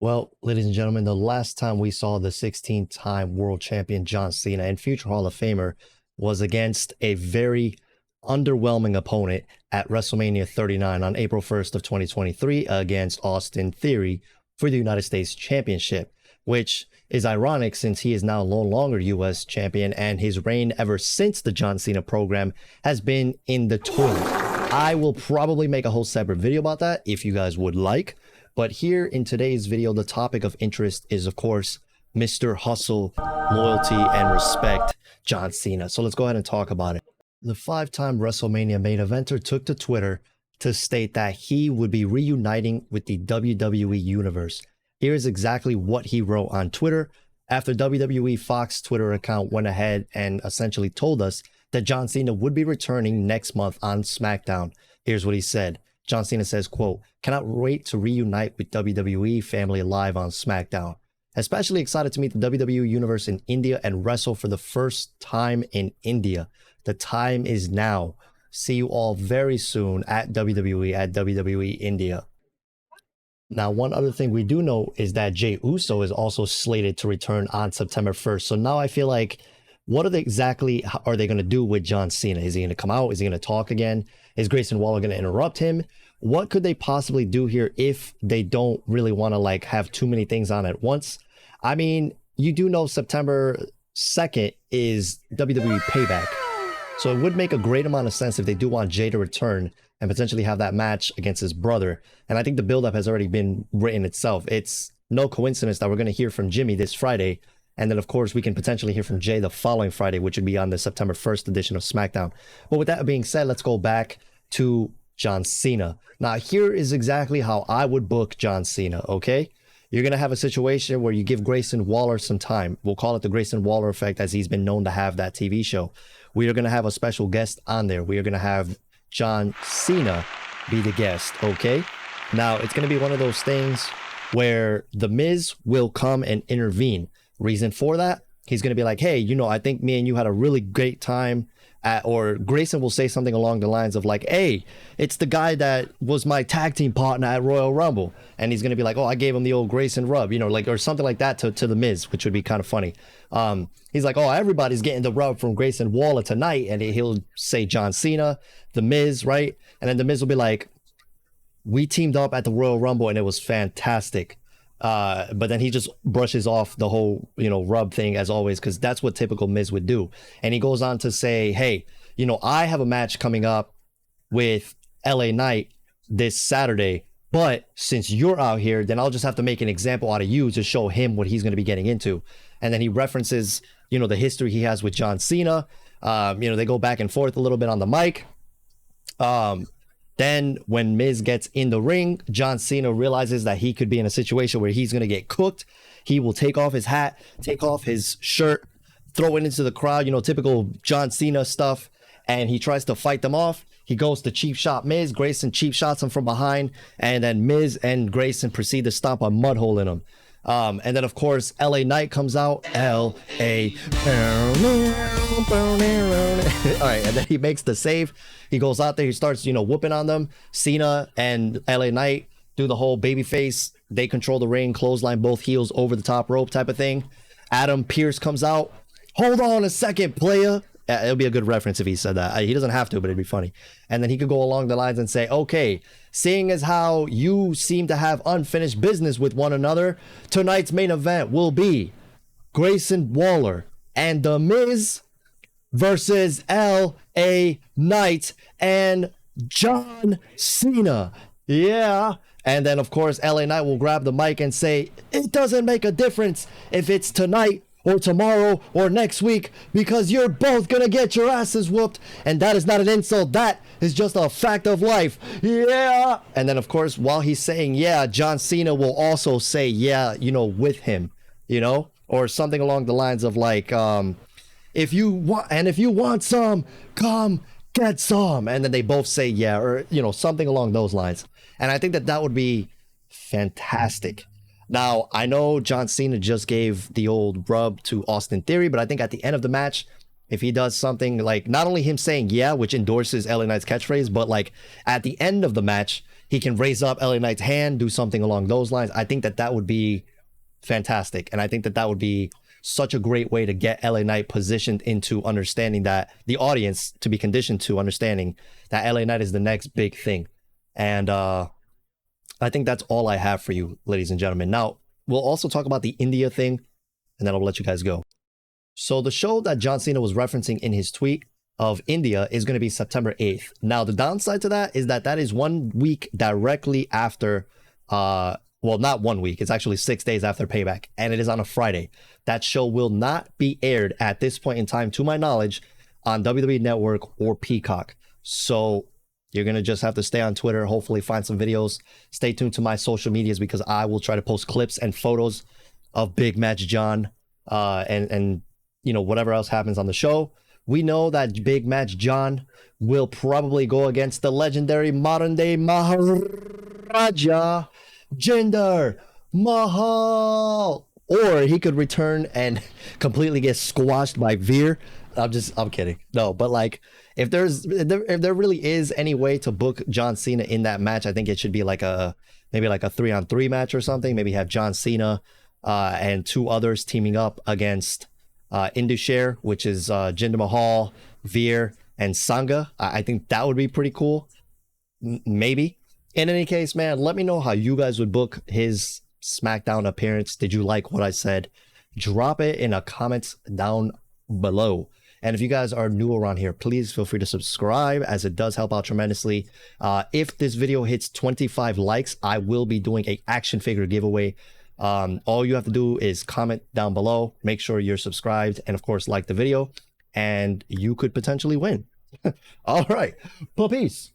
Well, ladies and gentlemen, the last time we saw the 16-time world champion John Cena and future Hall of Famer was against a very underwhelming opponent at WrestleMania 39 on April 1st of 2023 against Austin Theory for the United States Championship, which is ironic since he is now no longer US champion and his reign ever since the John Cena program has been in the toilet. I will probably make a whole separate video about that if you guys would like. But here in today's video, the topic of interest is, of course, Mr. Hustle, Loyalty, and Respect, John Cena. So let's go ahead and talk about it. The five-time WrestleMania main eventer took to Twitter to state that he would be reuniting with the WWE Universe. Here's exactly what he wrote on Twitter after WWE Fox Twitter account went ahead and essentially told us that John Cena would be returning next month on SmackDown. Here's what he said. John Cena says, quote, "Cannot wait to reunite with WWE family live on SmackDown. Especially excited to meet the WWE Universe in India and wrestle for the first time in India. The time is now. See you all very soon at WWE India." Now, one other thing we do know is that Jey Uso is also slated to return on September 1st. So now I feel like, what exactly are they going to do with John Cena? Is he going to come out? Is he going to talk again? Is Grayson Waller going to interrupt him? What could they possibly do here if they don't really want to like have too many things on at once? I mean, you do know September 2nd is WWE Payback. So it would make a great amount of sense if they do want Jay to return and potentially have that match against his brother. And I think the buildup has already been written itself. It's no coincidence that we're going to hear from Jimmy this Friday. And then, of course, we can potentially hear from Jay the following Friday, which would be on the September 1st edition of SmackDown. But with that being said, let's go back to John Cena. Now, here is exactly how I would book John Cena, okay? You're going to have a situation where you give Grayson Waller some time. We'll call it the Grayson Waller effect, as he's been known to have that TV show. We are going to have a special guest on there. We are going to have John Cena be the guest, okay? Now, it's going to be one of those things where The Miz will come and intervene. Reason for that, he's going to be like, hey, you know, I think me and you had a really great time or Grayson will say something along the lines of like, hey, it's the guy that was my tag team partner at Royal Rumble. And he's going to be like, oh, I gave him the old Grayson rub, you know, like, or something like that to The Miz, which would be kind of funny. He's like, oh, everybody's getting the rub from Grayson Waller tonight. And he'll say John Cena, The Miz, right? And then The Miz will be like, we teamed up at the Royal Rumble and it was fantastic. But then he just brushes off the whole, you know, rub thing as always, because that's what typical Miz would do. And he goes on to say, hey, you know, I have a match coming up with LA Knight this Saturday, but since you're out here, then I'll just have to make an example out of you to show him what he's going to be getting into. And then he references, you know, the history he has with John Cena. You know, they go back and forth a little bit on the mic. Then when Miz gets in the ring, John Cena realizes that he could be in a situation where he's going to get cooked. He will take off his hat, take off his shirt, throw it into the crowd, you know, typical John Cena stuff. And he tries to fight them off. He goes to cheap shot Miz. Grayson cheap shots him from behind. And then Miz and Grayson proceed to stomp a mud hole in him. And then, of course, LA Knight comes out. L.A. All right, and then he makes the save. He goes out there. He starts, you know, whooping on them. Cena and LA Knight do the whole babyface. They control the ring, clothesline both heels over the top rope type of thing. Adam Pearce comes out. Hold on a second, player. It'll be a good reference if he said that. He doesn't have to, but it'd be funny. And then he could go along the lines and say, okay, seeing as how you seem to have unfinished business with one another, tonight's main event will be Grayson Waller and The Miz versus L.A. Knight and John Cena. Yeah. And then, of course, LA Knight will grab the mic and say, it doesn't make a difference if it's tonight or tomorrow or next week, because you're both gonna get your asses whooped. And that is not an insult. That is just a fact of life. Yeah. And then, of course, while he's saying, yeah, John Cena will also say, yeah, you know, with him, you know, or something along the lines of like, if you want some, come get some. And then they both say, yeah, or, you know, something along those lines. And I think that that would be fantastic. Now, I know John Cena just gave the old rub to Austin Theory, but I think at the end of the match, if he does something like not only him saying yeah, which endorses LA Knight's catchphrase, but like at the end of the match, he can raise up LA Knight's hand, do something along those lines. I think that that would be fantastic. And I think that that would be such a great way to get LA Knight positioned into understanding that the audience to be conditioned to understanding that LA Knight is the next big thing. And I think that's all I have for you, ladies and gentlemen. Now, we'll also talk about the India thing, and then I'll let you guys go. So the show that John Cena was referencing in his tweet of India is going to be September 8th. Now, the downside to that is that that is 1 week directly after, well, not 1 week. It's actually 6 days after Payback, and it is on a Friday. That show will not be aired at this point in time, to my knowledge, on WWE Network or Peacock. So you're going to just have to stay on Twitter, hopefully find some videos. Stay tuned to my social medias because I will try to post clips and photos of Big Match John and you know, whatever else happens on the show. We know that Big Match John will probably go against the legendary modern day Maharaja Jinder Mahal, or he could return and completely get squashed by Veer. I'm kidding. No, but like if there really is any way to book John Cena in that match, I think it should be like maybe like a 3-on-3 match or something. Maybe have John Cena and 2 others teaming up against Indusher, which is Jinder Mahal, Veer, and Sangha. I think that would be pretty cool. Maybe. In any case, man, let me know how you guys would book his SmackDown appearance. Did you like what I said? Drop it in a comments down below. And if you guys are new around here, please feel free to subscribe, as it does help out tremendously. If this video hits 25 likes, I will be doing an action figure giveaway. All you have to do is comment down below, make sure you're subscribed, and of course like the video, and you could potentially win. All right, peace.